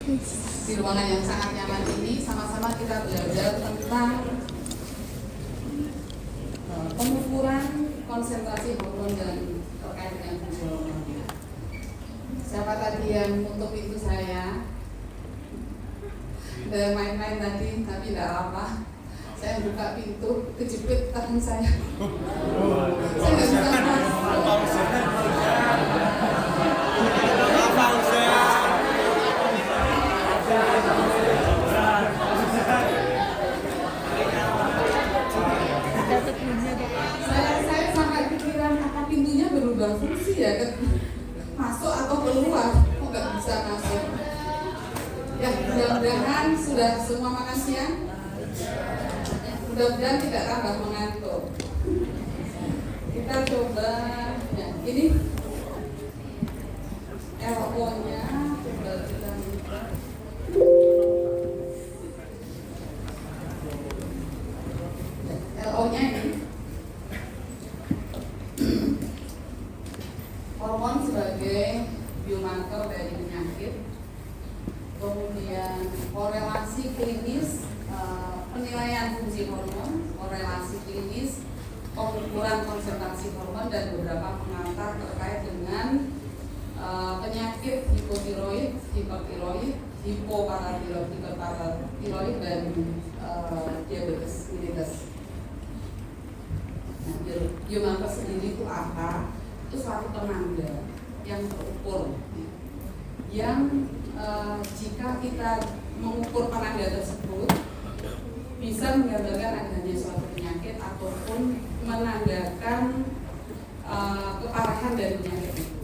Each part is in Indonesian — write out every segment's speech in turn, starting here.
Di ruangan yang sangat nyaman ini sama-sama kita belajar tentang pengukuran konsentrasi hormon dan terkait dengan fungsi hormonnya. Siapa tadi yang nutup itu saya? Udah main-main tadi, tapi tidak apa. Saya buka pintu, kejepit tangan saya. Saya nggak bisa masuk. Saya sangat pikiran apa pintunya berubah fungsi ya, masuk atau keluar, kok nggak bisa masuk. Ya, mudah-mudahan sudah semua makan siang. Mudah-mudahan tidak tambah mengantuk. Kita coba, ya, ini LO-nya coba kita buka. LO-nya ini hormon sebagai biomarker dari penyakit, kemudian korelasi klinis, penilaian fungsi hormon, korelasi klinis, pengukuran konsentrasi hormon, dan beberapa pengantar terkait dengan penyakit hipotiroid, hipertiroid, hipoparatiroid, hiperparatiroid, dan diabetes mellitus. Nah, biomarker sendiri itu apa? Itu suatu penanda yang terukur, yang jika kita mengukur penanda tersebut bisa menggambarkan adanya suatu penyakit ataupun menandakan keparahan dari penyakit itu.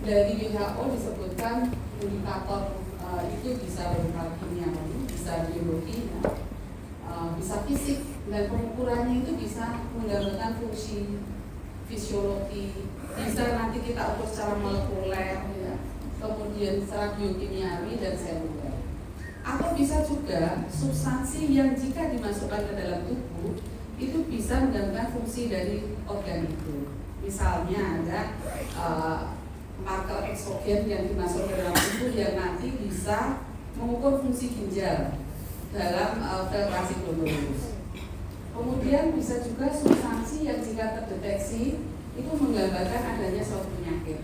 Dari WHO disebutkan indikator itu bisa berupa kimiawi, bisa biologi, bisa fisik, dan pengukurannya itu bisa menggambarkan fungsi fisiologi, bisa nanti kita ukur secara molekuler, ya, kemudian secara biokimiawi dan seluler. Atau bisa juga substansi yang jika dimasukkan ke dalam tubuh itu bisa menggambarkan fungsi dari organ itu. Misalnya ada marker eksogen yang dimasukkan ke dalam tubuh yang nanti bisa mengukur fungsi ginjal dalam filtrasi glomerulus. Kemudian bisa juga substansi yang jika terdeteksi itu menggambarkan adanya suatu penyakit.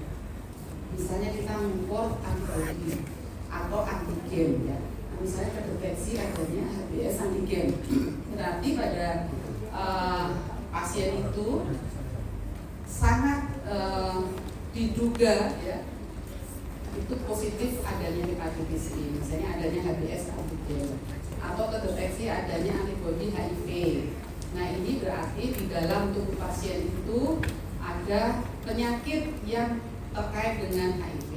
Misalnya kita mengukur antibodi atau antigen, ya. Misalnya terdeteksi adanya HBs antigen, berarti pada pasien itu sangat diduga, ya, itu positif adanya hepatitis B, misalnya adanya HBs antigen, atau terdeteksi adanya antibodi HIV. Nah, ini berarti di dalam tubuh pasien itu ada penyakit yang terkait dengan HIV.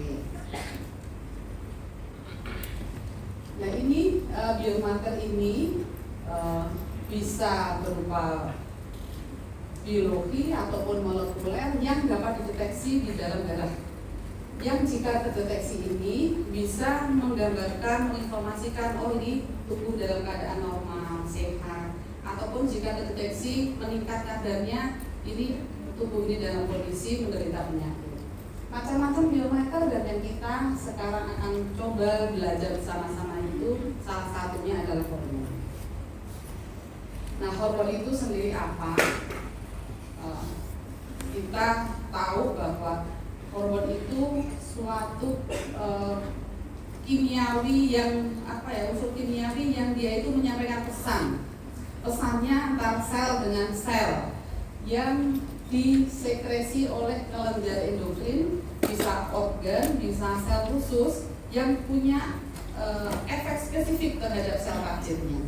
Nah, ini biomarker ini bisa berupa biologi ataupun molekuler yang dapat dideteksi di dalam darah. Yang jika terdeteksi ini bisa menggambarkan, menginformasikan, oh ini tubuh dalam keadaan normal, sehat, ataupun jika terdeteksi meningkat kadarnya, ini tubuh ini dalam kondisi menderita penyakit. Macam-macam biomarker, dan yang kita sekarang akan coba belajar bersama-sama itu salah satunya adalah hormon. Nah, hormon itu sendiri apa? Kita tahu bahwa hormon itu suatu kimiawi yang unsur kimiawi yang dia itu menyampaikan pesannya antar sel dengan sel yang disekresi oleh kelenjar endokrin, bisa organ, bisa sel khusus yang punya efek spesifik terhadap sel targetnya.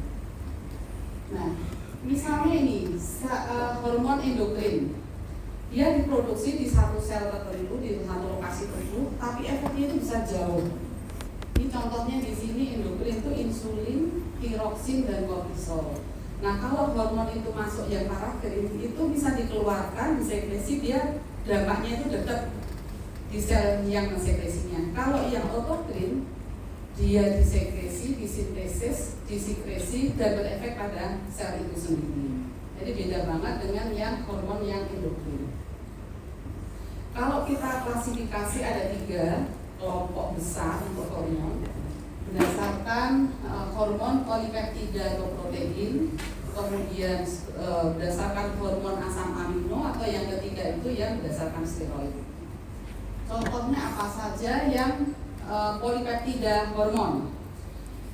Nah, misalnya ini hormon endokrin, dia diproduksi di satu sel tertentu, di satu lokasi tertentu, tapi efeknya itu bisa jauh. Ini contohnya di sini endokrin itu insulin, tiroksin, dan kortisol. Nah, kalau hormon itu masuk yang paragraf itu bisa dikeluarkan, disekresi, dia dampaknya itu dekat di sel yang mensekresinya. Kalau yang autokrin, dia disekresi, disintesis, disekresi, dan berefek pada sel itu sendiri. Jadi beda banget dengan yang hormon yang endokrin. Kalau kita klasifikasi ada 3 kelompok besar untuk hormon. berdasarkan hormon polipeptida atau protein, kemudian berdasarkan hormon asam amino, atau yang ketiga itu yang berdasarkan steroid. Contohnya apa saja yang polipeptida hormon?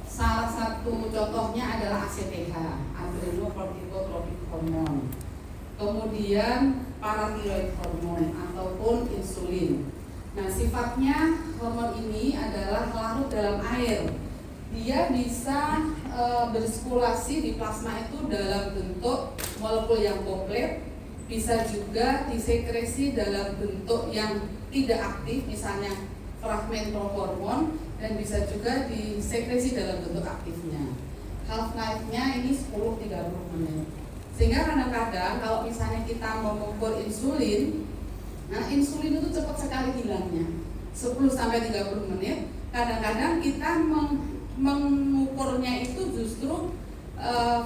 Salah satu contohnya adalah ACTH, adrenocorticotropic hormone. Kemudian paratiroid hormone ataupun insulin. Nah, sifatnya hormon ini adalah larut dalam air. Dia bisa bersirkulasi di plasma itu dalam bentuk molekul yang komplit, bisa juga disekresi dalam bentuk yang tidak aktif, misalnya fragmen prohormon, dan bisa juga disekresi dalam bentuk aktifnya. Half-life-nya ini 10-30 menit. Sehingga kadang-kadang kalau misalnya kita mau mengukur insulin, nah insulin itu cepat sekali hilangnya, 10-30 menit. Kadang-kadang kita mengukurnya itu justru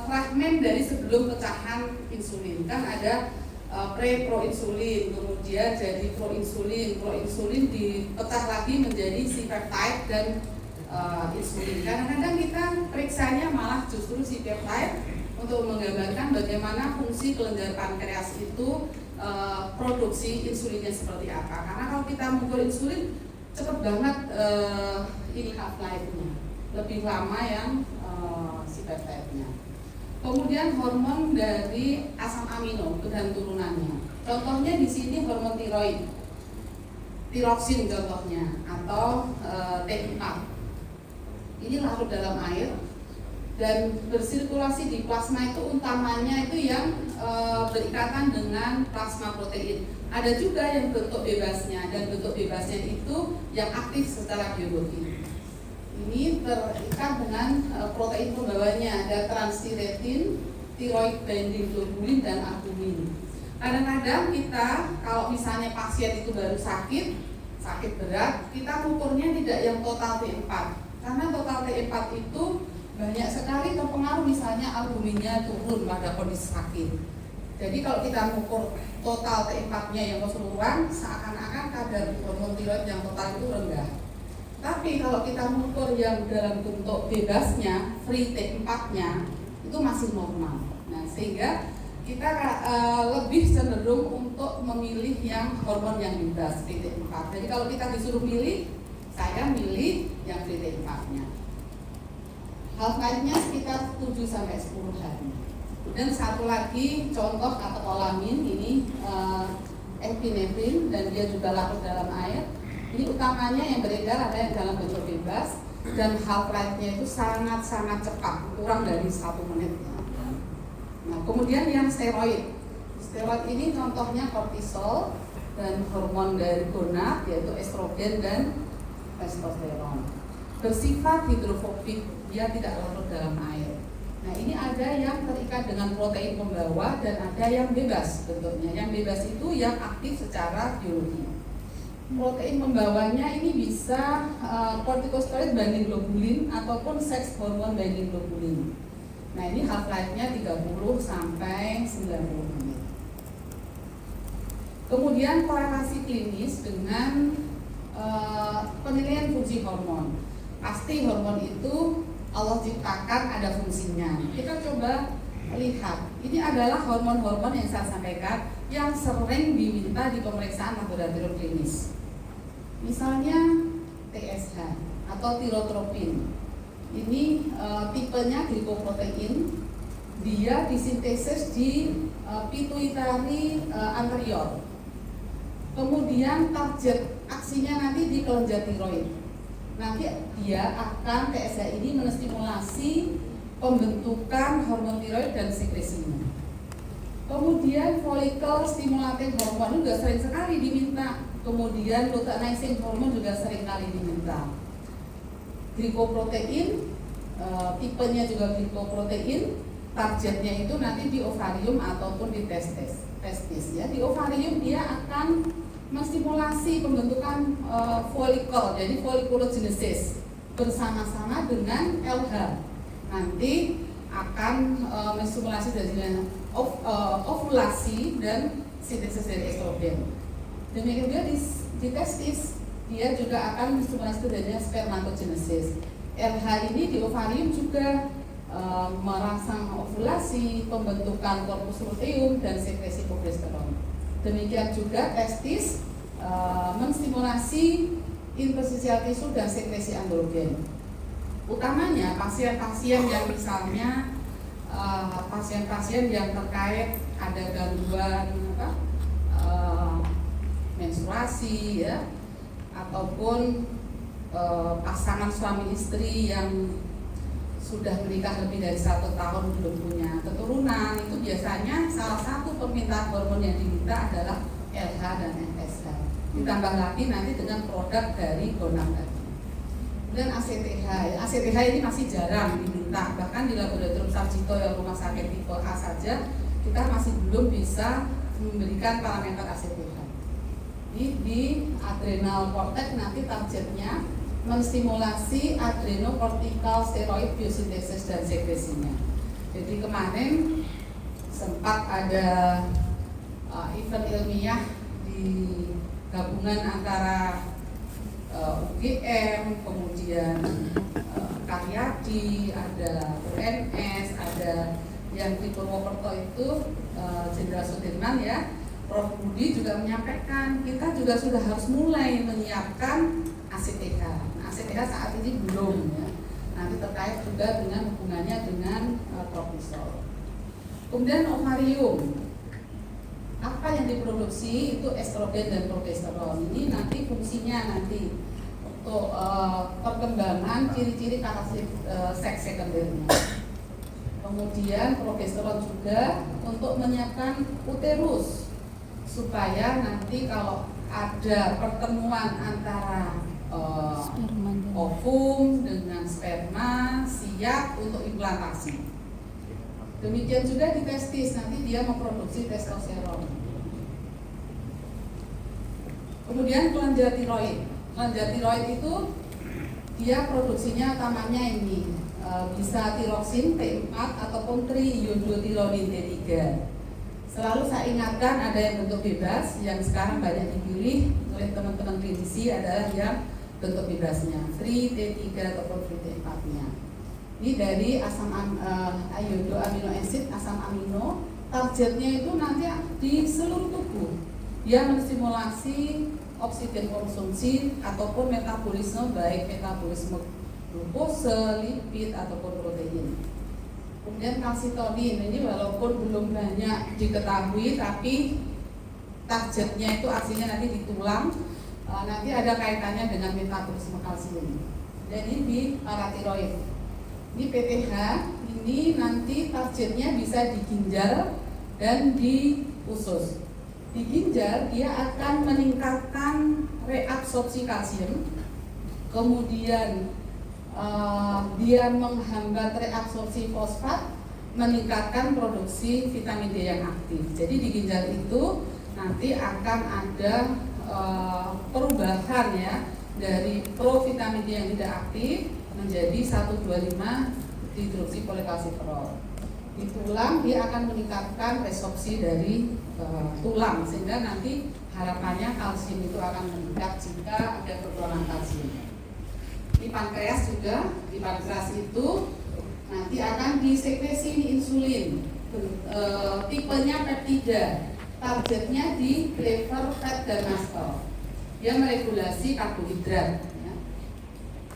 fragmen dari sebelum pecahan insulin. Kan ada pre-proinsulin, kemudian jadi proinsulin dipecah lagi menjadi C-peptide dan insulin. Kadang-kadang kita periksanya malah justru C-peptide untuk menggambarkan bagaimana fungsi kelenjar pankreas itu produksi insulinnya seperti apa. Karena kalau kita mengukur insulin cepat banget ini half-life-nya, lebih lama yang C-peptide-nya. Kemudian hormon dari asam amino dan turunannya. Contohnya di sini hormon tiroid, tiroksin contohnya, atau T4. Ini larut dalam air dan bersirkulasi di plasma itu utamanya itu yang berikatan dengan plasma protein. Ada juga yang bentuk bebasnya, dan bentuk bebasnya itu yang aktif secara biologi. Ini terikat dengan protein pembawanya, ada transthyretin, thyroid binding globulin, dan albumin. Kadang-kadang kita kalau misalnya pasien itu baru sakit berat, kita ukurnya tidak yang total T4, karena total T4 itu banyak sekali terpengaruh, misalnya albuminnya turun pada kondisi sakit. Jadi kalau kita mengukur total T4-nya yang keseluruhan, seakan-akan kadar hormon tiroid yang total itu rendah. Tapi kalau kita mengukur yang dalam bentuk bebasnya, free T4-nya, itu masih normal. Nah, sehingga kita lebih cenderung untuk memilih yang hormon yang bebas, free T4. Jadi kalau kita disuruh milih, saya milih yang free T4-nya. Half-life-nya sekitar 7-10 hari. Dan satu lagi contoh katekolamin, ini epinefrin, dan dia juga larut dalam air. Ini utamanya yang beredar ada yang dalam bentuk bebas, dan half-life-nya itu sangat-sangat cepat, kurang dari 1 menit. Nah, kemudian yang steroid. Steroid ini contohnya kortisol dan hormon dari gonad, yaitu estrogen dan testosteron. Bersifat hidrofobik, dia tidak larut dalam air. Nah, ini ada yang terikat dengan protein pembawa dan ada yang bebas bentuknya. Yang bebas itu yang aktif secara biologi. Protein pembawanya ini bisa corticosteroid binding globulin ataupun sex hormone binding globulin. Nah, ini half-life-nya 30-90 menit. Kemudian korelasi klinis dengan penilaian fungsi hormon. Pasti hormon itu Allah ciptakan ada fungsinya. Kita coba lihat, ini adalah hormon-hormon yang saya sampaikan yang sering diminta di pemeriksaan laboratorium klinis. Misalnya TSH atau tirotropin. Ini tipenya glikoprotein. Dia disintesis di pituitary anterior. Kemudian target aksinya nanti di kelenjar tiroid. Nanti dia akan TSH ini menstimulasi pembentukan hormon tiroid dan sekresinya. Kemudian follicle stimulating hormone juga sering sekali diminta. Kemudian luteinizing hormone juga sering kali diminta. Glikoprotein, tipenya juga glikoprotein, targetnya itu nanti di ovarium ataupun di testis ya. Di ovarium dia akan menstimulasi pembentukan follicle, jadi folliculogenesis bersama-sama dengan LH. Nanti akan menstimulasi dengan ovulasi dan sintesis dari estrogen. Demikian juga di testis, dia juga akan menstimulasi terjadinya spermatogenesis. LH ini di ovarium juga merangsang ovulasi, pembentukan korpus luteum dan sekresi progesteron. Demikian juga testis menstimulasi interstisial tisu dan sekresi androgen. Utamanya pasien-pasien yang misalnya pasien-pasien yang terkait ada gangguan menstruasi ya, ataupun pasangan suami istri yang sudah menikah lebih dari 1 tahun belum punya keturunan, itu biasanya salah satu permintaan hormon yang diminta adalah LH dan FSH. Ditambah lagi nanti dengan produk dari gonad tadi. Kemudian ACTH, ACTH ini masih jarang diminta, bahkan di laboratorium Sarjito yang rumah sakit tipe A saja kita masih belum bisa memberikan parameter ACTH. Di adrenal cortex nanti targetnya menstimulasi adrenocortical steroid biosintesis dan sekresinya. Jadi kemarin sempat ada event ilmiah di gabungan antara UGM, kemudian Karyadi, ada UNS, ada yang di Purwokerto itu Jenderal Sudirman ya. Prof. Budi juga menyampaikan kita juga sudah harus mulai menyiapkan ACTH. ACTH saat ini belum ya. Nanti terkait juga dengan hubungannya dengan kortisol. Kemudian ovarium. Apa yang diproduksi itu estrogen dan progesteron. Ini nanti fungsinya nanti untuk perkembangan ciri-ciri karakteristik seks sekundernya. Kemudian progesteron juga untuk menyiapkan uterus, supaya nanti kalau ada pertemuan antara ovum dengan sperma siap untuk implantasi. Demikian juga di testis, nanti dia memproduksi testosteron. Kemudian kelenjar tiroid. Kelenjar tiroid itu dia produksinya utamanya ini bisa tiroksin T4 ataupun triiodothyronine T3. Selalu saya ingatkan ada yang bentuk bebas, yang sekarang banyak dipilih oleh teman-teman klinisi adalah yang bentuk bebasnya, free T3 ataupun free T4-nya. Ini dari asam iodo amino acid, asam amino, targetnya itu nanti di seluruh tubuh. Dia menstimulasi oksigen konsumsi ataupun metabolisme, baik metabolisme glukose, lipid ataupun protein. Kemudian kalsitonin ini walaupun belum banyak diketahui, tapi targetnya itu aslinya nanti di tulang, nanti ada kaitannya dengan metabolisme kalsium. Jadi di paratiroid, ini PTH ini nanti targetnya bisa di ginjal dan di usus. Di ginjal dia akan meningkatkan reabsorpsi kalsium, kemudian dia menghambat reabsorpsi fosfat, meningkatkan produksi vitamin D yang aktif. Jadi di ginjal itu nanti akan ada perubahan ya dari provitamin D yang tidak aktif menjadi 125 dihidroksipolikalsiferol. Di tulang dia akan meningkatkan resorpsi dari tulang, sehingga nanti harapannya kalsium itu akan meningkat jika ada kekurangan kalsium. Di pankreas juga, di pankreas itu nanti akan disekresi insulin, tipenya peptida, targetnya di liver, fat, dan mast. Dia meregulasi karbohidrat ya,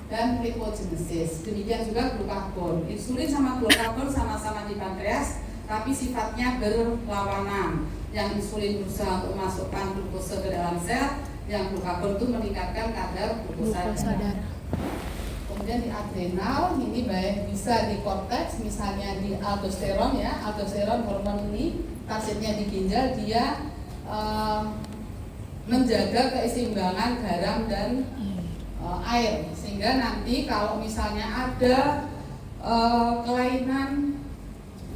dan lipogenesis. Demikian juga glukagon. Insulin sama glukagon sama-sama di pankreas, tapi sifatnya berlawanan. Yang insulin berusaha untuk memasukkan glukose ke dalam sel, yang glukagon itu meningkatkan kadar glukosa darah. Kemudian di adrenal ini baik bisa di korteks, misalnya di aldosteron ya, aldosteron hormon ini targetnya di ginjal, dia menjaga keseimbangan garam dan air, sehingga nanti kalau misalnya ada kelainan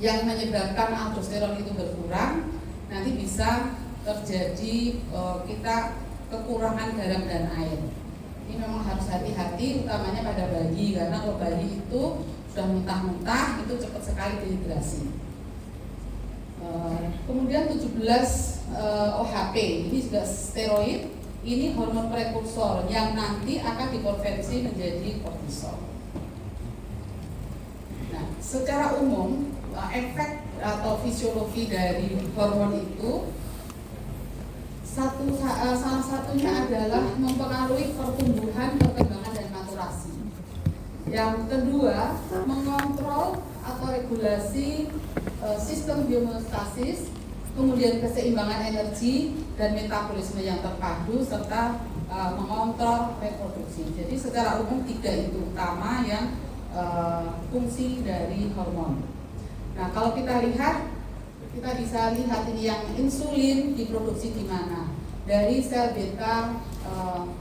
yang menyebabkan aldosteron itu berkurang, nanti bisa terjadi kita kekurangan garam dan air. Ini memang harus hati-hati, utamanya pada bayi, karena kalau bayi itu sudah muntah-muntah itu cepat sekali dehidrasi. Kemudian 17 OHP, ini juga steroid, ini hormon prekursor yang nanti akan dikonversi menjadi kortisol. secara umum efek atau fisiologi dari hormon itu salah satunya adalah mempengaruhi pertumbuhan, perkembangan, dan maturasi. Yang kedua, mengontrol atau regulasi sistem homeostasis, kemudian keseimbangan energi dan metabolisme yang terpadu, serta mengontrol reproduksi. Jadi secara umum 3 itu utama yang fungsi dari hormon. Nah, kalau kita lihat, kita bisa lihat ini yang insulin diproduksi di mana? Dari sel beta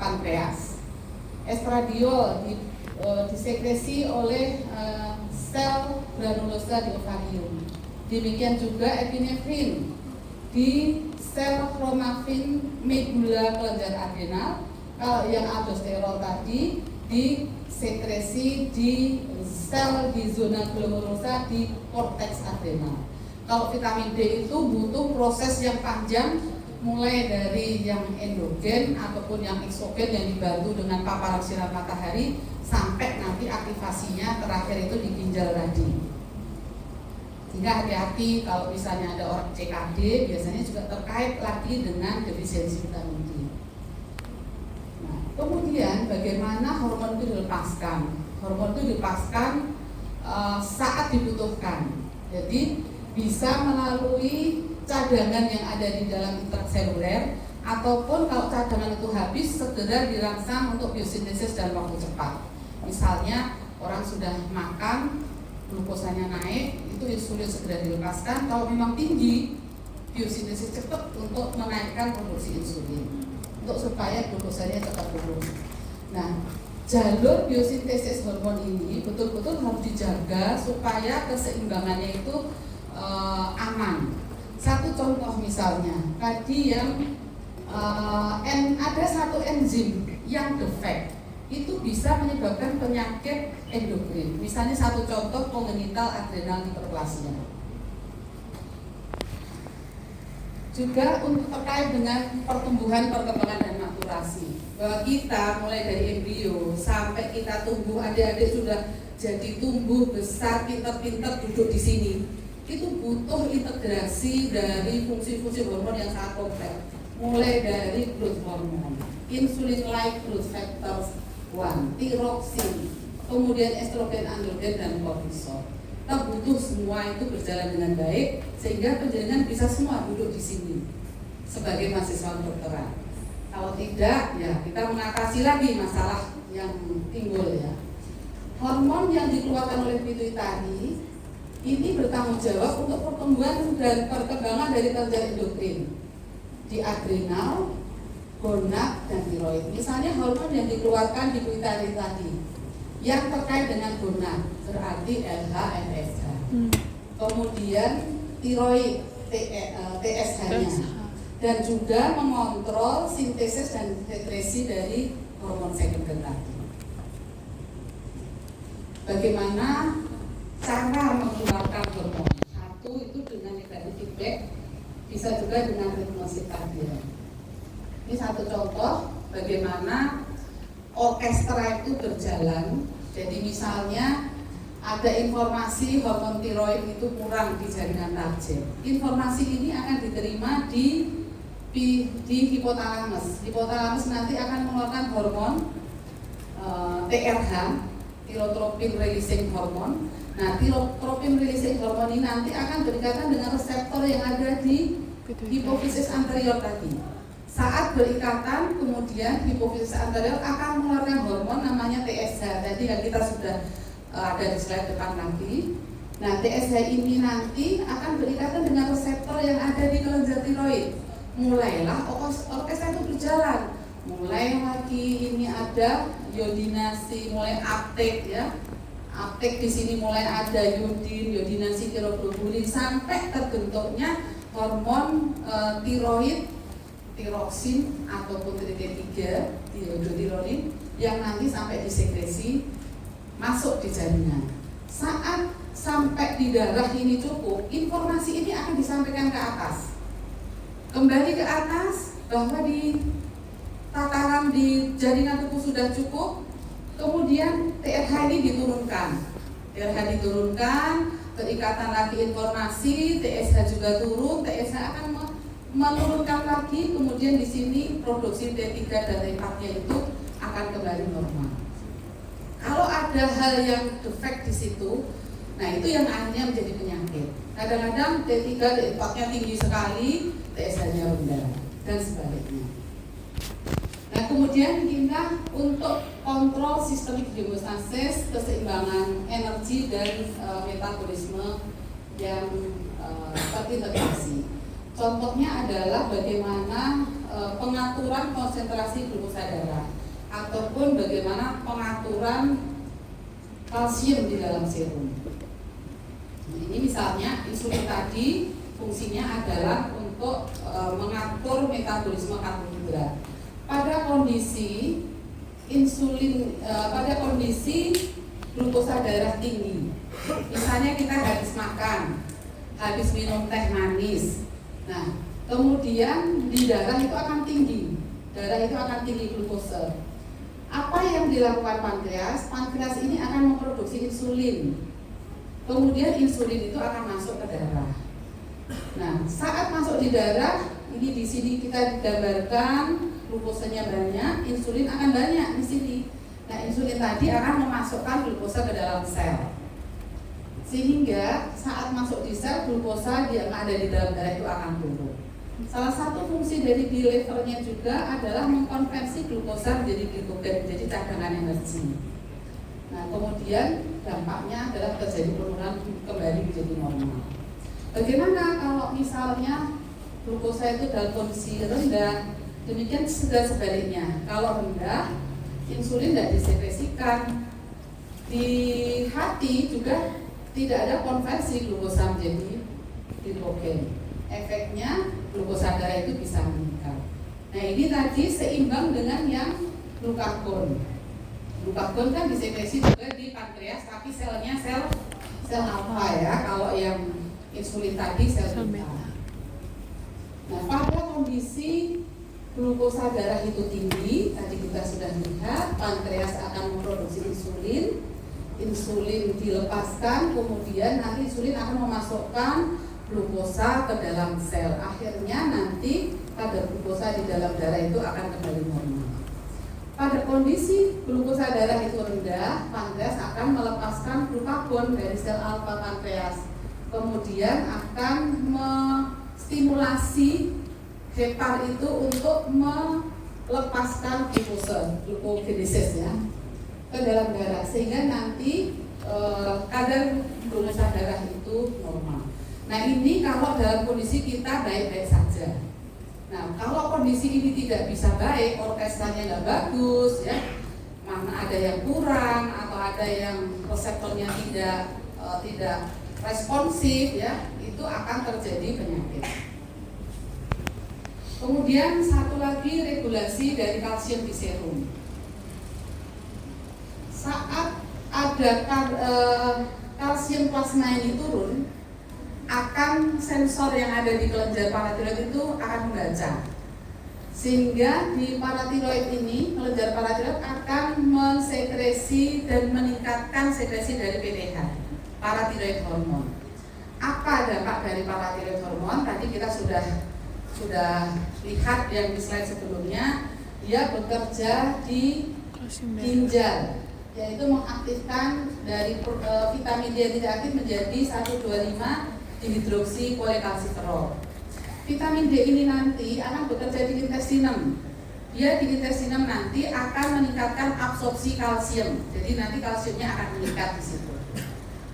pankreas. Estradiol disekresi oleh sel granulosa di ovarium. Demikian juga epinefrin di sel kromafin medula kelenjar adrenal. Kalau yang aldosterol tadi disekresi di sel di zona glomerulosa di korteks adrenal. Kalau vitamin D itu butuh proses yang panjang, mulai dari yang endogen ataupun yang eksogen yang dibantu dengan paparan sinar matahari sampai nanti aktivasinya terakhir itu di ginjal tadi. Sehingga hati-hati kalau misalnya ada orang CKD, biasanya juga terkait lagi dengan defisiensi vitamin D. Nah, kemudian bagaimana hormon itu dilepaskan? Hormon itu dilepaskan saat dibutuhkan. Jadi bisa melalui cadangan yang ada di dalam intraseluler, ataupun kalau cadangan itu habis segera dirangsang untuk biosintesis dalam waktu cepat. Misalnya orang sudah makan, glukosanya naik, itu insulin segera dilepaskan. Kalau memang tinggi, biosintesis cepat untuk menaikkan produksi insulin, untuk supaya glukosanya cepat turun. Nah, jalur biosintesis hormon ini betul-betul harus dijaga supaya keseimbangannya itu aman. Satu contoh misalnya, tadi yang ada satu enzim yang defect, itu bisa menyebabkan penyakit endokrin. Misalnya satu contoh congenital adrenal hiperplasia. Juga untuk terkait dengan pertumbuhan, perkembangan, dan maturasi. Bahwa kita mulai dari embrio sampai kita tumbuh, adik-adik sudah jadi tumbuh besar, pintar-pintar duduk di sini. Itu butuh integrasi dari fungsi-fungsi hormon yang sangat kompleks. Mulai dari growth hormone, insulin-like growth factors 1, tiroksin, kemudian estrogen, androgen, dan kortisol. Kita butuh semua itu berjalan dengan baik sehingga penjaringan bisa semua duduk di sini sebagai mahasiswa kedokteran. Kalau tidak, ya kita mengatasi lagi masalah yang timbul ya. Hormon yang dikeluarkan oleh pituitari ini bertanggung jawab untuk pertumbuhan dan perkembangan dari kelenjar endokrin di adrenal, gonad, dan tiroid. Misalnya hormon yang dikeluarkan di pituitari tadi yang terkait dengan gonad berarti LH, FSH. Kemudian tiroid, TSH-nya, dan juga mengontrol sintesis dan sekresi dari hormon sekunder tadi. Bagaimana cara mengeluarkan hormon? Satu itu dengan negatif feedback, bisa juga dengan ritme sirkadian. Ini satu contoh bagaimana orkestra itu berjalan. Jadi misalnya ada informasi hormon tiroid itu kurang di jaringan target. Informasi ini akan diterima di hipotalamus. Hipotalamus nanti akan mengeluarkan hormon TRH, tyrotropin releasing hormone. Nah, tyrotropin releasing hormone ini nanti akan berikatan dengan reseptor yang ada di hipofisis anterior tadi. Saat berikatan, kemudian hipofisis anterior akan mengeluarkan hormon namanya TSH. Tadi yang kita sudah ada di slide depan lagi. Nah, TSH ini nanti akan berikatan dengan reseptor yang ada di kelenjar tiroid. Mulailah orkestra itu berjalan. Mulai lagi ini ada iodinasi, mulai uptake ya. Uptake di sini mulai ada iodin, iodinasi tiroglobulin sampai terbentuknya hormon tiroid, tiroksin ataupun T3, tiroidin yang nanti sampai disekresi masuk di jaringan. Saat sampai di darah ini cukup, informasi ini akan disampaikan ke atas. Kembali ke atas bahwa di tataran di jaringan tubuh sudah cukup, kemudian TRH ini diturunkan. RH diturunkan, terikatan lagi informasi, TSH juga turun, TSH akan menurunkan lagi, kemudian di sini produksi T3 dan T4-nya itu akan kembali normal. Kalau ada hal yang defect di situ, nah itu yang akhirnya menjadi penyakit. Kadang-kadang T3, T4-nya tinggi sekali, TSH-nya rendah, dan sebaliknya. Nah kemudian kita untuk kontrol sistemik homeostasis, keseimbangan energi dan metabolisme yang terintegrasi. Contohnya adalah bagaimana pengaturan konsentrasi glukosa darah ataupun bagaimana pengaturan kalsium di dalam serum. Nah, ini misalnya insulin tadi fungsinya adalah untuk mengatur metabolisme karbohidrat. Pada kondisi glukosa darah tinggi, misalnya kita habis makan, habis minum teh manis, nah kemudian di darah itu akan tinggi, glukosa. Apa yang dilakukan pankreas? Pankreas ini akan memproduksi insulin, kemudian insulin itu akan masuk ke darah. Nah saat masuk di darah, ini di sini kita digambarkan glukosanya banyak, insulin akan banyak di sini. Nah, insulin tadi akan memasukkan glukosa ke dalam sel. Sehingga saat masuk di sel, glukosa yang ada di dalam darah itu akan turun. Salah satu fungsi dari livernya juga adalah mengkonversi glukosa menjadi glikogen, menjadi cadangan energi. Nah, kemudian dampaknya adalah terjadi penurunan kembali menjadi normal. Bagaimana kalau misalnya glukosa itu dalam kondisi rendah? Demikian juga sebaliknya, kalau rendah, insulin tidak disekresikan. Di hati juga tidak ada konversi glukosa menjadi glikogen. Efeknya glukosa darah itu bisa meningkat. Nah ini tadi seimbang dengan yang glukagon. Glukagon kan disekresi juga di pankreas, tapi selnya sel alfa ya. Kalau yang insulin tadi sel beta. Nah pada kondisi glukosa darah itu tinggi, tadi kita sudah lihat, pankreas akan memproduksi insulin dilepaskan, kemudian nanti insulin akan memasukkan glukosa ke dalam sel. Akhirnya nanti kadar glukosa di dalam darah itu akan kembali normal. Pada kondisi glukosa darah itu rendah, pankreas akan melepaskan glukagon dari sel alfa pankreas, kemudian akan menstimulasi hepar itu untuk melepaskan glukogenesis ya ke dalam darah, sehingga nanti kadar glukosa darah itu normal. Nah ini kalau dalam kondisi kita baik-baik saja. Nah kalau kondisi ini tidak bisa baik, orkestranya nggak bagus ya, mana ada yang kurang atau ada yang reseptornya tidak responsif ya, itu akan terjadi penyakit. Kemudian satu lagi regulasi dari kalsium di serum. Saat ada kalsium plasma ini turun, akan sensor yang ada di kelenjar paratiroid itu akan membaca. Sehingga di paratiroid ini, kelenjar paratiroid akan mensekresi dan meningkatkan sekresi dari PTH, paratiroid hormon. Apa dampak dari paratiroid hormon? Tadi kita sudah lihat yang di slide sebelumnya, dia bekerja di ginjal, yaitu mengaktifkan dari vitamin D yang tidak aktif menjadi 125 dihidroksipolekalsiferol. Vitamin D ini nanti akan bekerja di intestinem. Dia di intestinem nanti akan meningkatkan absorpsi kalsium. Jadi nanti kalsiumnya akan meningkat di situ.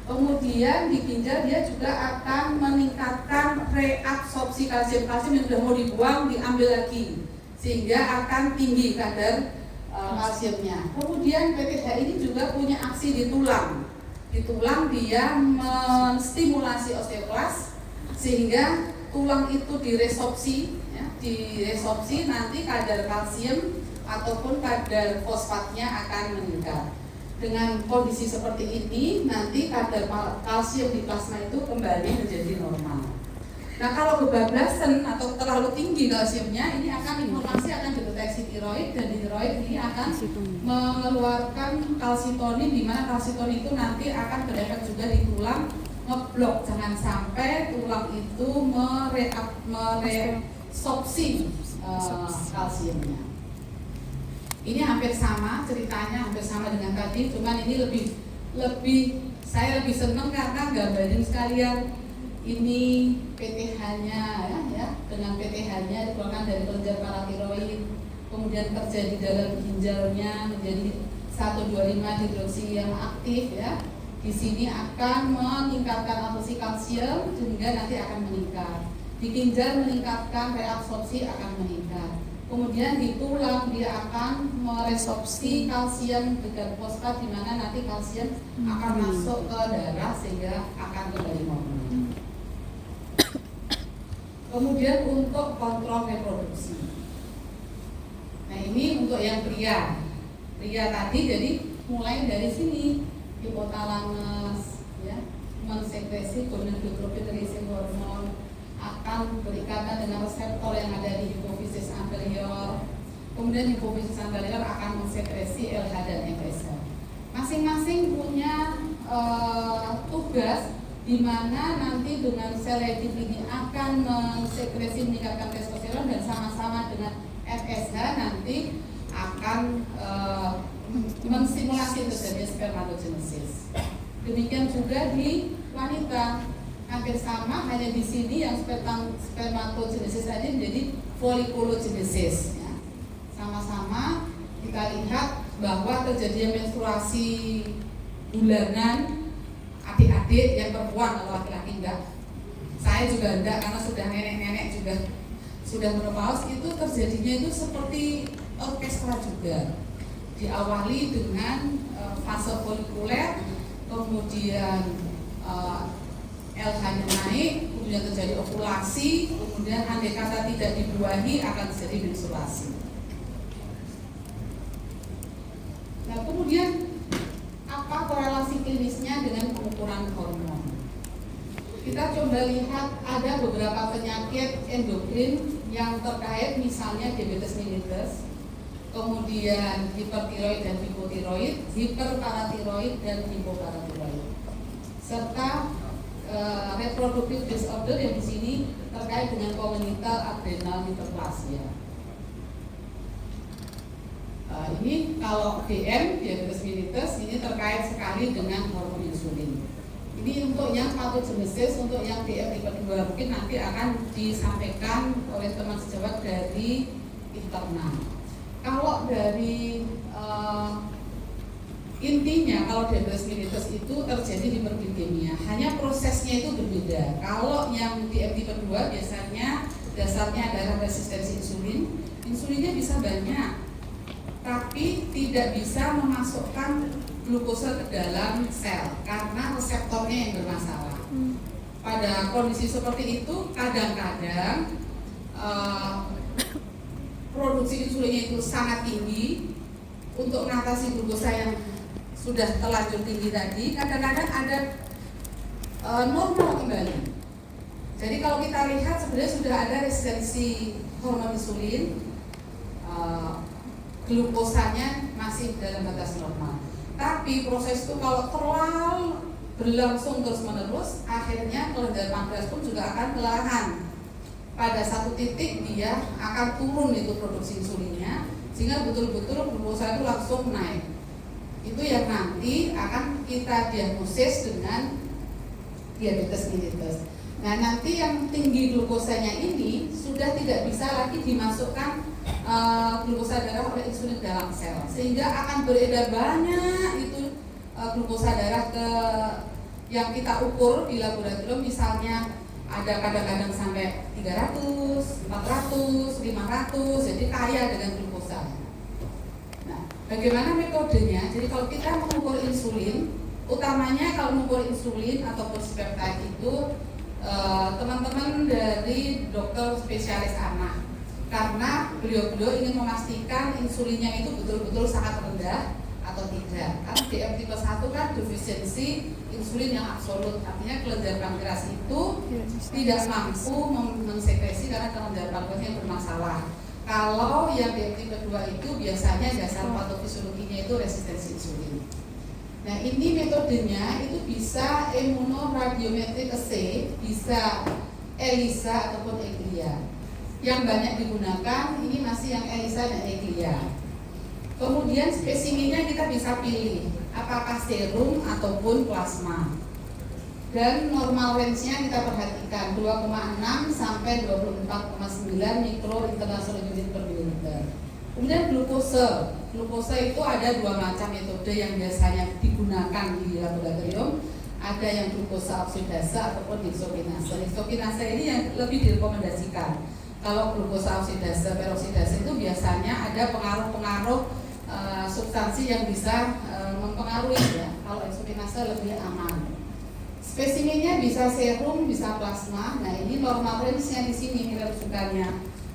Kemudian di ginjal dia juga akan meningkatkan reabsorpsi kalsium yang sudah mau dibuang diambil lagi, sehingga akan tinggi kadar kalsiumnya. Kemudian PTH ini juga punya aksi di tulang. Di tulang dia menstimulasi osteoklas sehingga tulang itu diresorpsi, ya, diresorpsi nanti kadar kalsium ataupun kadar fosfatnya akan meningkat. Dengan kondisi seperti ini, nanti kadar kalsium di plasma itu kembali menjadi normal. Nah kalau kebablasan atau terlalu tinggi kalsiumnya, ini informasi akan dideteksi di tiroid, dan di tiroid ini akan mengeluarkan kalsitonin, di mana kalsitonin itu nanti akan berefek juga di tulang, ngeblok, jangan sampai tulang itu meresorpsi kalsiumnya. Ini hampir sama ceritanya, hampir sama dengan tadi, cuman ini saya lebih senang karena gambarin sekalian ini PTH-nya ya, dengan PTH-nya dikeluarkan dari kelenjar paratiroid, kemudian kerja di dalam ginjalnya menjadi 1,25 hidroksi yang aktif ya. Di sini akan meningkatkan absorpsi kalsium sehingga nanti akan meningkat. Di ginjal meningkatkan reabsorpsi akan meningkat. Kemudian di tulang dia akan meresorpsi kalsium dengan fosfat, di mana nanti kalsium akan masuk ke darah sehingga akan kembali normal. Kemudian untuk kontrol reproduksi. Nah ini untuk yang pria tadi, jadi mulai dari sini hipotalamus ya, mensekresi gonadotropin releasing hormone, akan berikatan dengan reseptor yang ada di hipofisis anterior. Kemudian hipofisis anterior akan mensekresi LH dan FSH. Masing-masing punya tugas di mana nanti dengan selektif ini akan mensekresi meningkatkan testosteron, dan sama-sama dengan FSH nanti akan menstimulasi terjadinya spermatogenesis. Demikian juga di wanita. Hampir sama, hanya di sini yang spermatogenesis tadi menjadi folikulogenesis ya. Sama-sama kita lihat bahwa terjadinya menstruasi bulanan adik-adik yang perempuan, kalau laki-laki enggak. Saya juga enggak, karena sudah nenek-nenek juga sudah menopause. Itu terjadinya itu seperti orkestra juga. Diawali dengan fase folikuler, kemudian LH-nya naik, kemudian terjadi ovulasi, kemudian andai kata tidak dibuahi akan terjadi menstruasi. Nah kemudian apa korelasi klinisnya dengan pengukuran hormon? Kita coba lihat ada beberapa penyakit endokrin yang terkait, misalnya diabetes mellitus, kemudian hipertiroid dan hipotiroid, hiperparatiroid dan hipoparatiroid, serta reproductive disorder yang di sini terkait dengan congenital adrenal hyperplasia. Ini kalau DM, diabetes mellitus, ini terkait sekali dengan hormon insulin. Ini untuk yang pathogenesis, untuk yang DM tipe 2 mungkin nanti akan disampaikan oleh teman sejawat dari internal. Kalau dari intinya, kalau diabetes mellitus itu terjadi hiperglikemia, hanya prosesnya itu berbeda. Kalau yang DM tipe 2 biasanya dasarnya adalah resistensi insulin. Insulinnya bisa banyak, tapi tidak bisa memasukkan glukosa ke dalam sel karena reseptornya yang bermasalah. Pada kondisi seperti itu, kadang-kadang produksi insulinnya itu sangat tinggi untuk mengatasi glukosa yang sudah terlanjur tinggi tadi. Kadang-kadang ada normal kembali. Jadi kalau kita lihat sebenarnya sudah ada resistensi hormon insulin, glukosanya masih dalam batas normal. Tapi proses itu kalau terlalu berlangsung terus-menerus, akhirnya kelenjar pankreas pun juga akan kelelahan. Pada satu titik dia akan turun itu produksi insulinnya, sehingga betul-betul glukosa itu langsung naik. Itu yang nanti akan kita diagnosis dengan diabetes mellitus. Nah nanti yang tinggi glukosanya ini sudah tidak bisa lagi dimasukkan glukosa darah oleh insulin dalam sel, sehingga akan beredar banyak itu glukosa darah ke yang kita ukur di laboratorium, misalnya ada kadang-kadang sampai 300, 400, 500, jadi kaya dengan glukosa. Nah, bagaimana metodenya? Jadi kalau kita mengukur insulin, utamanya kalau mengukur insulin ataupun peptide itu teman-teman dari dokter spesialis anak, karena beliau-beliau ingin memastikan insulinnya itu betul-betul sangat rendah atau tidak. Karena DM tipe 1 kan defisiensi insulin yang absolut, artinya kelenjar pankreas itu tidak mampu mensekresi karena kelenjar pankreasnya bermasalah. Kalau yang tipe 2 itu biasanya dasar patofisiologinya itu resistensi insulin. Nah, ini metodenya itu bisa immunoradiometrik assay, bisa ELISA ataupun EGLIA. Yang banyak digunakan ini masih yang ELISA dan EGLIA. Kemudian spesimennya kita bisa pilih apakah serum ataupun plasma. Dan normal range-nya kita perhatikan 2,6 sampai 24,9 mikro international unit per mililiter. Kemudian glukose. Glukose itu ada 2 macam metode yang biasanya digunakan di laboratorium. Ada yang glukose oksidase ataupun heksokinase. Heksokinase ini yang lebih direkomendasikan. Kalau glukose oksidase, peroksidase itu biasanya ada pengaruh-pengaruh substansi yang bisa mempengaruhi ya. Kalau heksokinase lebih aman. Spesimennya bisa serum, bisa plasma. Nah, ini normal range-nya di sini nilai rujukannya.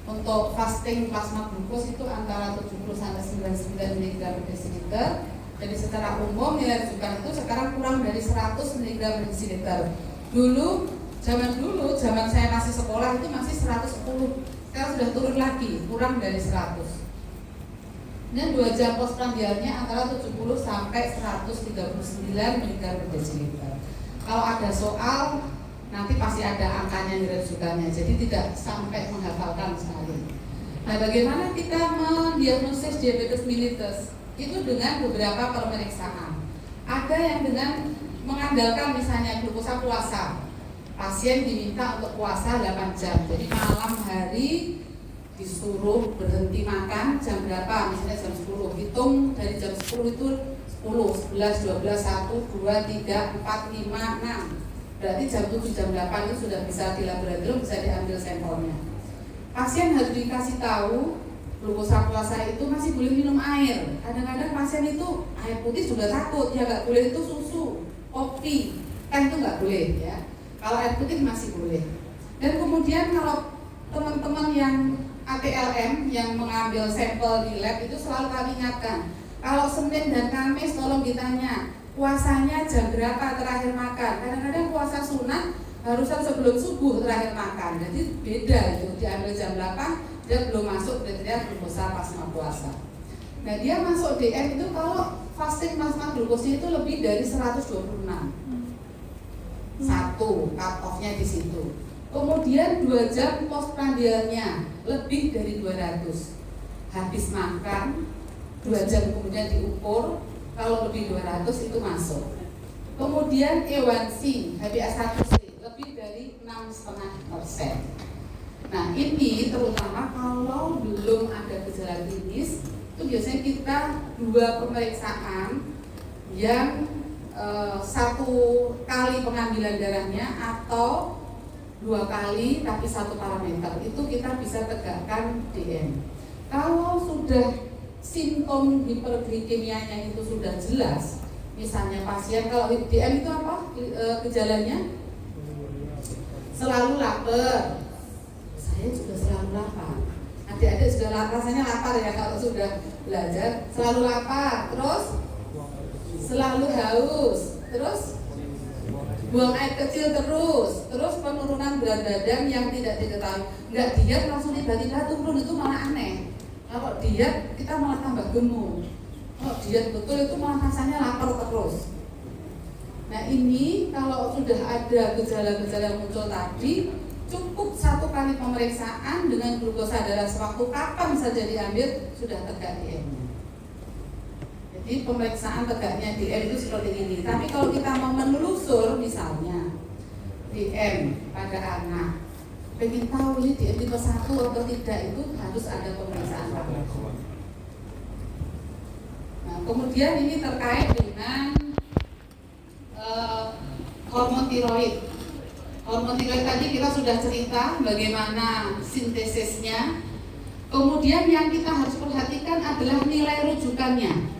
Untuk fasting plasma glukos itu antara 70 sampai 99 mg per desiliter. Jadi secara umum nilai rujukan itu sekarang kurang dari 100 mg per desiliter. Zaman saya masih sekolah itu masih 110. Sekarang sudah turun lagi, kurang dari 100. Dan 2 jam postprandialnya antara 70 sampai 139 mg per desiliter. Kalau ada soal, nanti pasti ada angkanya nilai rujukannya, jadi tidak sampai menghafalkan sekali. Nah, bagaimana kita mendiagnosis diabetes mellitus? Itu dengan beberapa pemeriksaan. Ada yang dengan mengandalkan misalnya glukosa puasa. Pasien diminta untuk puasa 8 jam, jadi malam hari disuruh berhenti makan jam berapa? Misalnya jam 10, hitung dari jam 10 itu 10, 11, 12, 1, 2, 3, 4, 5, 6. Berarti jam 7, jam 8 itu sudah bisa di laboratorium, bisa diambil sampelnya. Pasien harus dikasih tahu glukosa puasa itu masih boleh minum air. Kadang-kadang pasien itu air putih juga takut, ya nggak boleh itu susu, kopi, kan itu nggak boleh ya. Kalau air putih masih boleh. Dan kemudian kalau teman-teman yang ATLM yang mengambil sampel di lab itu selalu kami ingatkan, kalau Senin dan Kamis tolong ditanya puasanya jam berapa terakhir makan. Kadang-kadang puasa sunat harusan sebelum subuh terakhir makan. Jadi beda itu, diambil jam 8 dia belum masuk kriteria glukosa plasma puasa. Nah, dia masuk DM itu kalau fasting plasma glukosnya itu lebih dari 126. Satu cut off-nya di situ. Kemudian 2 jam postprandialnya lebih dari 200. Habis makan 2 jam kemudian diukur, kalau lebih 200 itu masuk. Kemudian A1C, HbA1c lebih dari 6,5%. Nah, ini terutama kalau belum ada gejala klinis, itu biasanya kita 2 pemeriksaan yang 1 kali pengambilan darahnya atau 2 kali tapi 1 parameter itu kita bisa tegakkan DM. Kalau sudah simptom hiperglikemianya itu sudah jelas, misalnya pasien kalau DM itu apa gejalanya? Selalu lapar. Saya juga selalu lapar. Adik-adik sudah rasanya lapar ya kalau sudah belajar. Selalu lapar, terus selalu haus, terus buang air kecil terus penurunan berat badan yang tidak diketahui. Nggak diet langsung tiba-tiba turun, itu malah aneh. Kalau diet kita malah tambah gemuk. Kalau diet betul itu malah rasanya lapar terus. Nah, ini kalau sudah ada gejala-gejala muncul tadi, cukup 1 kali pemeriksaan dengan glukosa darah sewaktu kapan saja diambil sudah tegak DM-nya. Jadi pemeriksaan tegaknya DM itu seperti ini. Tapi kalau kita mau menelusur misalnya DM pada anak, pengen tahu ini DM tipe 1 atau tidak, itu harus ada pemeriksaan. Nah, kemudian ini terkait dengan hormon tiroid. Hormon tiroid tadi kita sudah cerita bagaimana sintesisnya. Kemudian yang kita harus perhatikan adalah nilai rujukannya.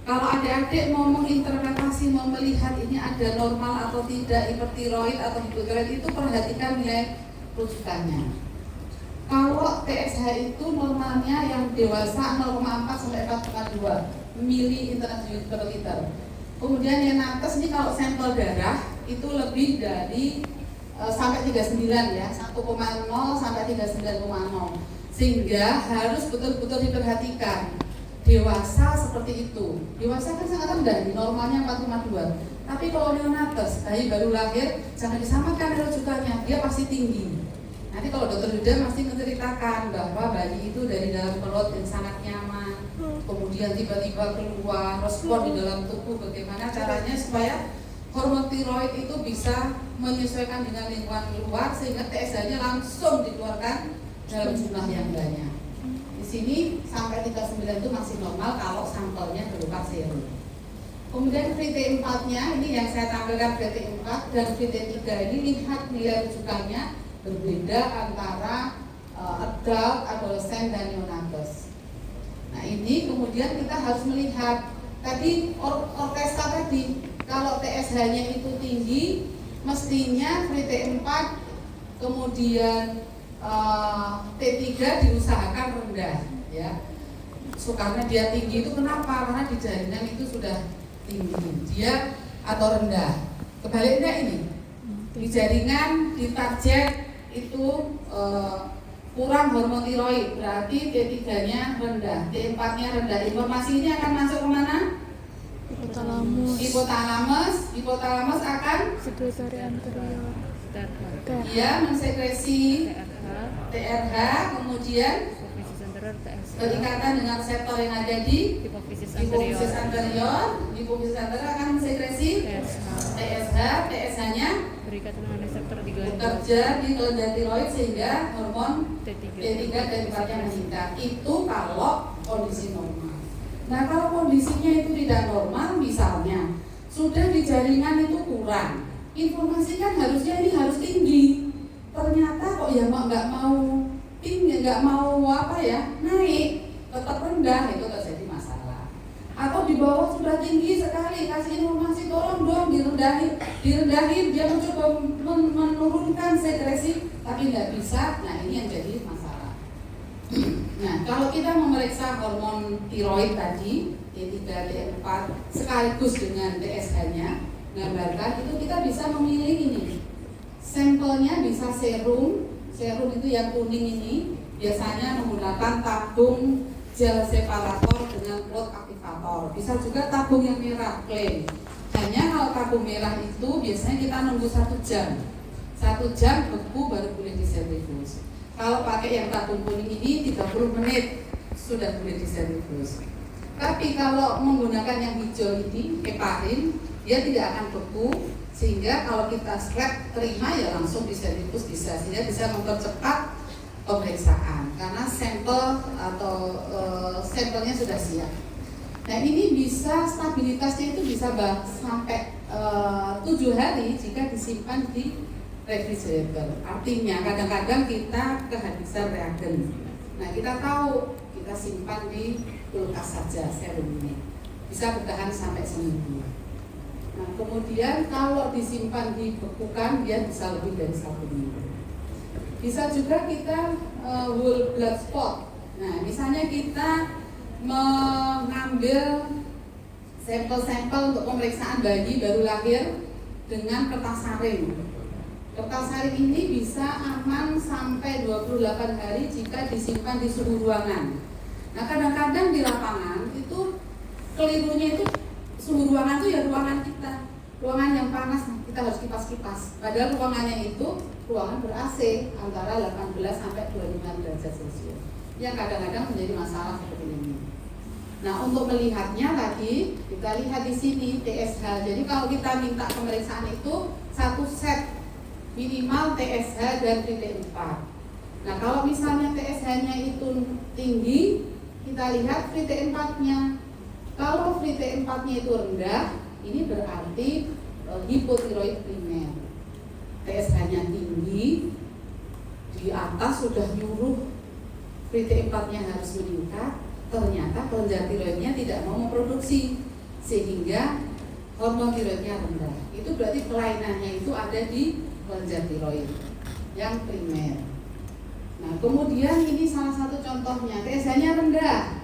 Kalau adik-adik mau menginterpretasi, mau melihat ini ada normal atau tidak, hipertiroid atau hipotiroid, itu perhatikan nilai rujukannya. Kalau TSH itu normalnya yang dewasa 0,4 sampai 4,2 mili international unit per liter. Kemudian yang nakes ini kalau sampel darah itu lebih dari sampai 39 ya, 1,0 sampai 39,0. Sehingga harus betul-betul diperhatikan. Dewasa seperti itu, dewasa kan sangat rendah, di normalnya 4,2. Tapi kalau neonates, bayi baru lahir, jangan disamakan rujukannya, dia pasti tinggi. Nanti kalau dokter Yuda pasti menceritakan bahwa bayi itu dari dalam perut yang sangat nyaman, kemudian tiba-tiba keluar, respon di dalam tubuh, bagaimana caranya supaya hormon tiroid itu bisa menyesuaikan dengan lingkungan luar sehingga TSH-nya langsung dikeluarkan dalam jumlah yang banyak. Di sini sampai 39 itu masih normal kalau sampelnya berupa serum. Kemudian VT4-nya ini yang saya tampilkan VT4 dan VT3 ini lihat nilai rujukannya berbeda antara adult, adolescent dan neonates. Nah ini kemudian kita harus melihat tadi orkestra tadi kalau TSH-nya itu tinggi mestinya VT4 kemudian T3 diusahakan rendah ya. So, karena dia tinggi itu kenapa? Karena di jaringan itu sudah tinggi, dia atau rendah. Kebaliknya ini di jaringan di target itu kurang hormon tiroid, berarti T3-nya rendah, T4-nya rendah. Informasi ini akan masuk kemana? Hipotalamus akan sekresi anterior. Dia mensekresi TRH, kemudian berikatan dengan reseptor yang ada di hipofisis anterior. Hipofisis anterior akan mensekresi TSH, TSH-nya berikatan dengan reseptor bekerja di kelenjar tiroid sehingga hormon T3 dan T4-nya meningkat. Itu kalau kondisi normal. Nah kalau kondisinya itu tidak normal, misalnya sudah di jaringan itu kurang, informasi kan harusnya ini harus tinggi. Ternyata kok ya nggak mau tinggi, nggak mau naik, tetap rendah, itu terjadi masalah. Atau di bawah sudah tinggi sekali, kasih informasi tolong dong direndahin, dia mencoba menurunkan sekresi tapi nggak bisa. Nah ini yang jadi masalah. Nah kalau kita memeriksa hormon tiroid tadi T3, T4 sekaligus dengan TSH-nya, gambarkan itu kita bisa memilih ini. Sampelnya bisa serum itu yang kuning ini biasanya menggunakan tabung gel separator dengan clot aktivator. Bisa juga tabung yang merah plain. Hanya kalau tabung merah itu biasanya kita nunggu 1 jam. 1 jam beku baru boleh disertifus. Kalau pakai yang tabung kuning ini 30 menit sudah boleh disertifus. Tapi kalau menggunakan yang hijau ini heparin, dia tidak akan beku, sehingga kalau kita swab terima ya langsung disertifus bisa, sehingga bisa mempercepat pemeriksaan karena sampel atau sampelnya sudah siap. Nah ini bisa stabilitasnya itu bisa sampai 7 hari jika disimpan di refrigerator. Artinya kadang-kadang kita kehabisan reagen. Nah kita tahu kita simpan di kulkas saja serum ini bisa bertahan sampai seminggu. Nah kemudian kalau disimpan dibekukan dia bisa lebih dari 1 minggu. Bisa juga kita whole blood spot. Nah misalnya kita mengambil sampel-sampel untuk pemeriksaan bayi baru lahir dengan kertas saring. Kertas saring ini bisa aman sampai 28 hari jika disimpan di suhu ruangan. Nah kadang-kadang di lapangan itu kelirunya itu suhu ruangan itu ya ruangan kita, ruangan yang panas, kita harus kipas-kipas. Padahal ruangannya itu ruangan ber-AC antara 18 sampai 25 derajat Celcius. Yang kadang-kadang menjadi masalah seperti ini. Nah untuk melihatnya tadi kita lihat di sini TSH. Jadi kalau kita minta pemeriksaan itu 1 set minimal TSH dan VT4. Nah kalau misalnya TSH-nya itu tinggi, kita lihat VT4-nya. Kalau VT4-nya itu rendah, ini berarti hipotiroid primer. TSH-nya tinggi, di atas sudah nyuruh VT4-nya harus meningkat, ternyata kelenjar tiroidnya tidak mau memproduksi, sehingga hormon tiroidnya rendah. Itu berarti kelainannya itu ada di kelenjar tiroid yang primer. Nah kemudian ini salah satu contohnya, TSH-nya rendah,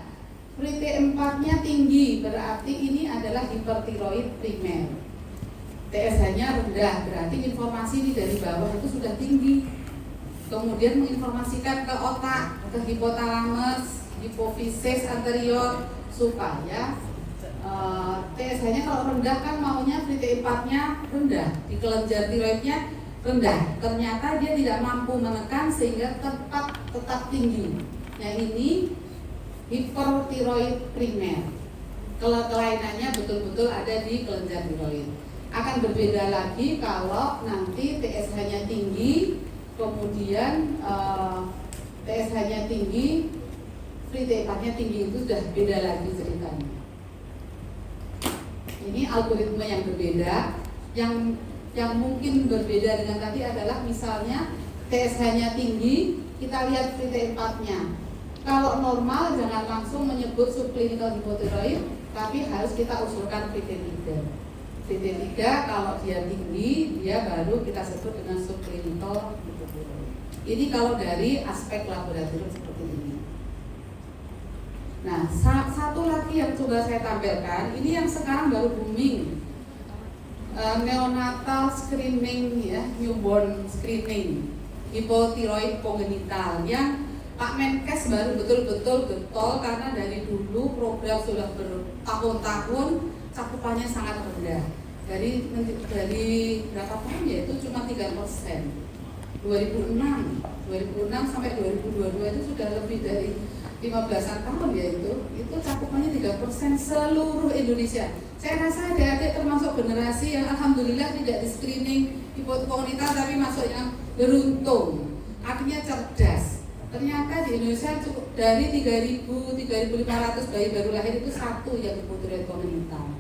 VT4-nya tinggi, berarti ini adalah hipertiroid primer. TSH-nya rendah, berarti informasi ini dari bawah itu sudah tinggi. kemudian menginformasikan ke otak, ke hipotalamus, hipofisis anterior, supaya TSH-nya kalau rendah kan maunya free T4-nya rendah, di kelenjar tiroidnya rendah. Ternyata dia tidak mampu menekan sehingga tetap tinggi. Nah ini hipertiroid primer. Kelainannya betul-betul ada di kelenjar tiroid. Akan berbeda lagi kalau nanti TSH-nya tinggi, kemudian TSH-nya tinggi, free T4-nya tinggi, itu sudah beda lagi ceritanya. Ini algoritma yang berbeda. Yang mungkin berbeda dengan tadi adalah misalnya TSH-nya tinggi, kita lihat free T4-nya. Kalau normal jangan langsung menyebut subclinical hipotiroid, tapi harus kita usulkan free T3. Free T3 kalau dia tinggi, dia baru kita sebut dengan subclinical hipotiroid. Ini kalau dari aspek laboratorium seperti ini. Nah, satu lagi yang coba saya tampilkan, ini yang sekarang baru booming, neonatal screening ya, newborn screening, hipotiroid kongenital, yang Pak Menkes baru betul-betul getol karena dari dulu program sudah bertahun-tahun cakupannya sangat rendah. Dari berapa tahun ya, itu cuma 3%. 2006 sampai 2022 itu sudah lebih dari 15-an tahun ya, itu cakupannya 3% seluruh Indonesia. Saya rasa adik-adik termasuk generasi yang alhamdulillah tidak di screening hipotiroid kongenital, tapi masuk yang beruntung, artinya cerdas. Ternyata di Indonesia cukup dari 3.500 bayi baru lahir itu satu yang hipotiroid kongenital.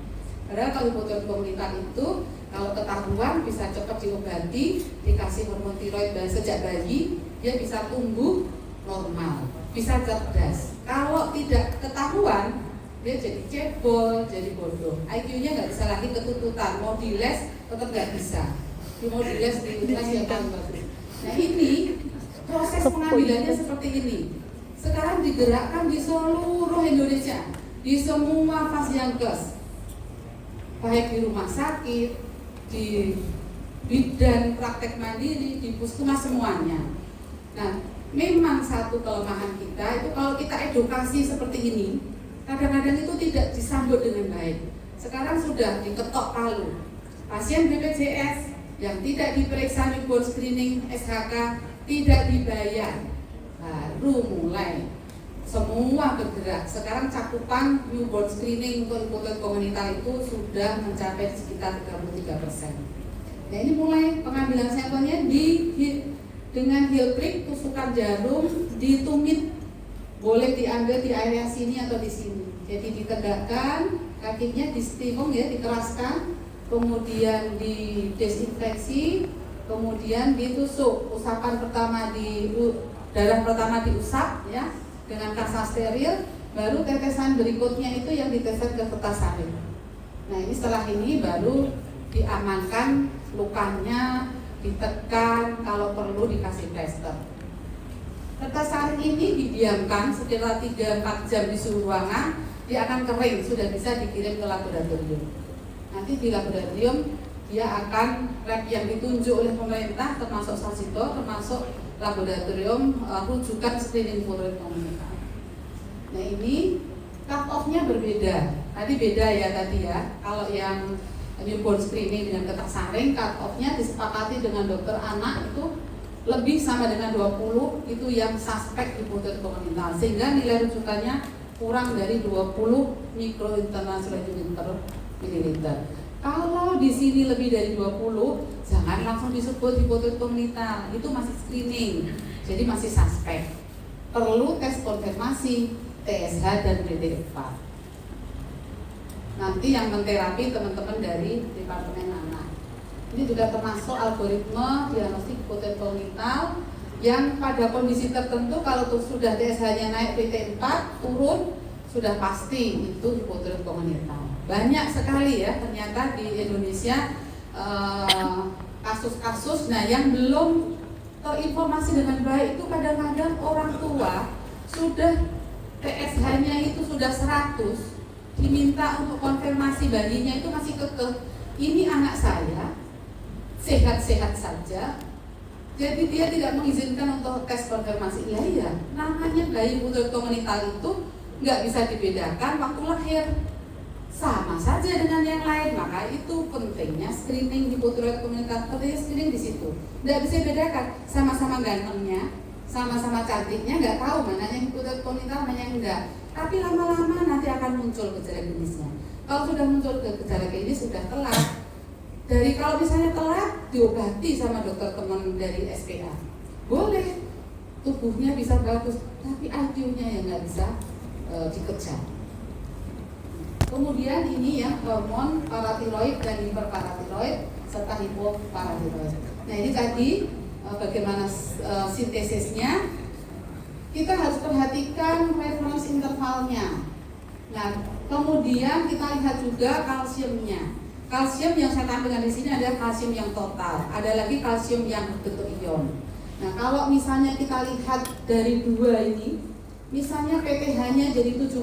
Padahal kalau hipotiroid kongenital itu kalau ketahuan bisa cepat diobati, dikasih hormon tiroid sejak bayi, dia bisa tumbuh normal, bisa cerdas. Kalau tidak ketahuan, dia jadi cebol, jadi bodoh. IQ-nya nggak bisa lagi ketututan, mau diles tetap nggak bisa. Mau diles di les yang paling bagus. Nah ini proses pengambilannya seperti ini. Sekarang digerakkan di seluruh Indonesia, di semua fasyankes, baik di rumah sakit, di bidan praktek mandiri, di puskesmas, semuanya. Nah, memang satu kelemahan kita itu kalau kita edukasi seperti ini, kadang-kadang itu tidak disambut dengan baik. Sekarang sudah diketok palu. Pasien BPJS yang tidak diperiksa newborn screening SHK tidak dibayar, baru mulai semua bergerak. Sekarang cakupan newborn screening untuk hipotiroid kongenital itu sudah mencapai sekitar 33%. Nah ini mulai pengambilan sampelnya dengan Hilprick, tusukan jarum, ditumit, boleh diambil di area sini atau di sini. Jadi ditegakkan, kakinya distimung ya, dikeraskan, kemudian didesinfeksi, kemudian ditusuk. Usapan pertama darah pertama diusap ya dengan kasa steril, baru tetesan berikutnya itu yang ditetes ke kertas saring. Nah ini setelah ini baru diamankan lukanya, ditekan, kalau perlu dikasih plester. Kertas saring ini didiamkan sekitar 3-4 jam di suhu ruangan, dia akan kering, sudah bisa dikirim ke laboratorium. Nanti di laboratorium dia akan lab yang ditunjuk oleh pemerintah, termasuk Sasito, termasuk laboratorium rujukan screening hipotiroid kongenital. Nah ini cut off-nya berbeda. Tadi beda ya tadi ya. Kalau yang newborn screening dengan ketak saring, cut off-nya disepakati dengan dokter anak itu lebih sama dengan 20, itu yang suspek hipotiroid kongenital, sehingga nilai rujukannya kurang dari 20 mikrointernalized unit per mililiter. Kalau di sini lebih dari 20, jangan langsung disebut hipotiroid kongenital, itu masih screening, jadi masih suspek. Perlu tes konfirmasi TSH dan BT4. Nanti yang menterapi teman-teman dari Departemen Anak. Ini juga termasuk algoritma diagnostik hipotiroid kongenital yang pada kondisi tertentu kalau sudah TSH-nya naik BT4 turun, sudah pasti itu hipotiroid kongenital. Banyak sekali ya ternyata di Indonesia kasus-kasus. Nah yang belum terinformasi dengan baik itu kadang-kadang orang tua sudah TSH-nya itu sudah 100, diminta untuk konfirmasi bayinya itu masih kekeh. Ini anak saya sehat-sehat saja, Jadi dia tidak mengizinkan untuk tes konfirmasi. Iya, namanya bayi butuh komunitas itu nggak bisa dibedakan waktu lahir, sama saja dengan yang lain. Maka itu pentingnya screening hipotiroid komunitas, pentingnya screening di situ. Nggak bisa dibedakan, sama-sama gantengnya, sama-sama cantiknya, nggak tahu mana yang hipotiroid komunitas, mana yang enggak. Tapi lama-lama nanti akan muncul gejala klinisnya. Kalau sudah muncul gejala klinis sudah telat. Dari kalau misalnya telat diobati sama dokter teman dari SPA, boleh, tubuhnya bisa bagus, tapi IQ-nya yang nggak bisa dikejar. Kemudian ini yang hormon paratiroid dan hiperparatiroid serta hipoparatiroid. Nah ini tadi bagaimana sintesisnya. Kita harus perhatikan reference intervalnya. Nah kemudian kita lihat juga kalsiumnya. Kalsium yang saya tampilkan di sini adalah kalsium yang total. Ada lagi kalsium yang bentuk ion. Nah, kalau misalnya kita lihat dari dua ini, misalnya PTH-nya jadi 70,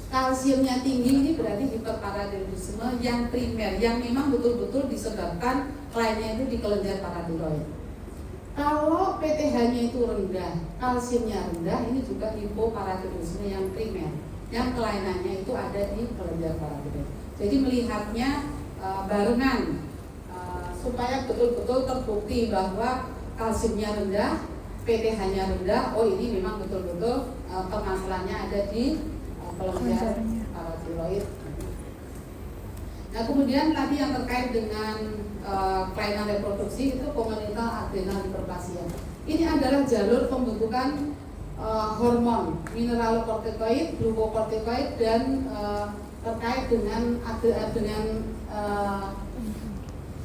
kalsiumnya tinggi, ini berarti hiperparatiroidisme yang primer, yang memang betul-betul disebabkan kliennya itu di kelenjar paratiroid. Kalau PTH-nya itu rendah, kalsiumnya rendah, ini juga hipoparatiroidisme yang primer, yang kelainannya itu ada di kelenjar paratiroid. Jadi melihatnya barengan supaya betul-betul terbukti bahwa kalsiumnya rendah, PTH-nya rendah. Oh ini memang betul-betul permasalahannya ada di kelenjar paratiroid. Nah kemudian tadi yang terkait dengan kelainan reproduksi itu kongenital adrenal hiperplasia. Ini adalah jalur pembentukan hormon mineralokortikoid, glukokortikoid dan terkait dengan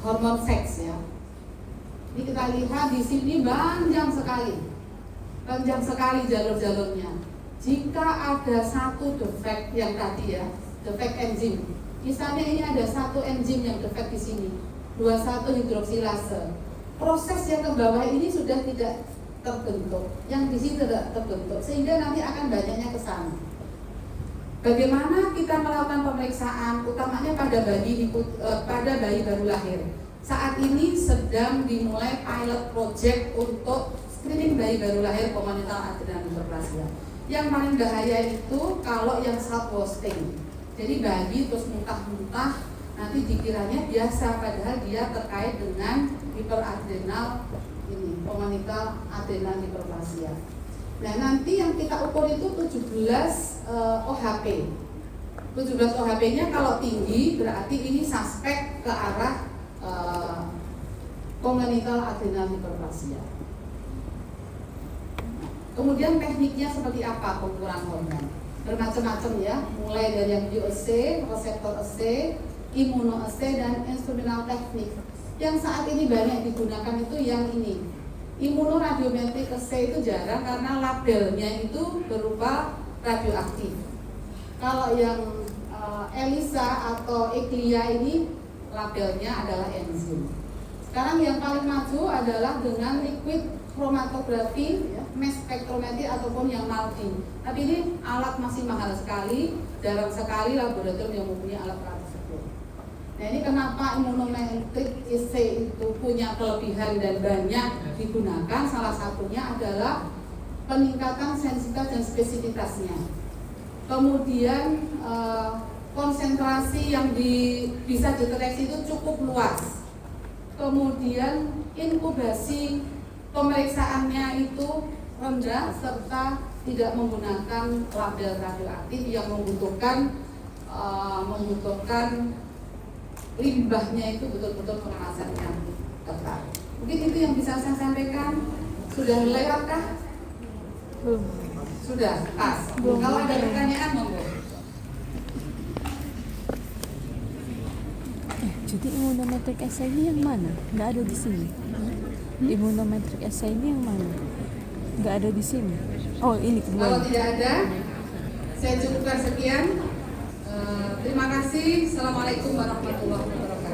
hormon seks ya. Ini kita lihat di sini panjang sekali jalur-jalurnya. Jika ada satu defek yang tadi ya, defek enzim. Misalnya ini ada satu enzim yang defek di sini, 21 hidroksilase. Proses yang ke bawah ini sudah tidak terbentuk, yang di sini tidak terbentuk, sehingga nanti akan banyaknya ke sana. Bagaimana kita melakukan pemeriksaan, utamanya pada bayi baru lahir. Saat ini sedang dimulai pilot project untuk screening bayi baru lahir kongenital adrenal hiperplasia. Yang paling bahaya itu kalau yang self wasting. Jadi bayi terus muntah-muntah, nanti dikiranya biasa, padahal dia terkait dengan hiperadrenal ini, kongenital adrenal hiperplasia. Nah nanti yang kita ukur itu 17 OHP. 17 OHP-nya kalau tinggi berarti ini suspek ke arah kongenital adrenal hiperplasia. Kemudian tekniknya seperti apa pengukuran hormon? Bermacam-macam ya, mulai dari yang bioassay, reseptor assay, immunoassay dan instrumental teknik. Yang saat ini banyak digunakan itu yang ini. Immunoradiometric assay itu jarang karena labelnya itu berupa radioaktif. Kalau yang ELISA atau ECLIA ini labelnya adalah enzim. Sekarang yang paling maju adalah dengan liquid chromatografi, ya, mass spectrometry ataupun yang multi. Tapi ini alat masih mahal sekali, jarang sekali laboratorium yang mempunyai alat tersebut. Nah ini kenapa immunometric assay itu punya kelebihan dan banyak digunakan. Salah satunya adalah peningkatan sensitivitas dan spesifitasnya. Kemudian konsentrasi yang bisa dideteksi itu cukup luas. Kemudian inkubasi pemeriksaannya itu rendah serta tidak menggunakan label radioaktif yang membutuhkan limbahnya itu betul-betul pengawasan yang ketat. Mungkin itu yang bisa saya sampaikan. Sudah lewatkah? Belum. Sudah, pas. Belum. Kalau ada pertanyaan monggo. Jadi immunometric assay ini yang mana? Nggak ada di sini. Immunometric assay ini yang mana? Nggak ada di sini. Oh ini kedua. Kalau tidak ada, saya cukupkan sekian. Terima kasih. Assalamualaikum warahmatullahi wabarakatuh.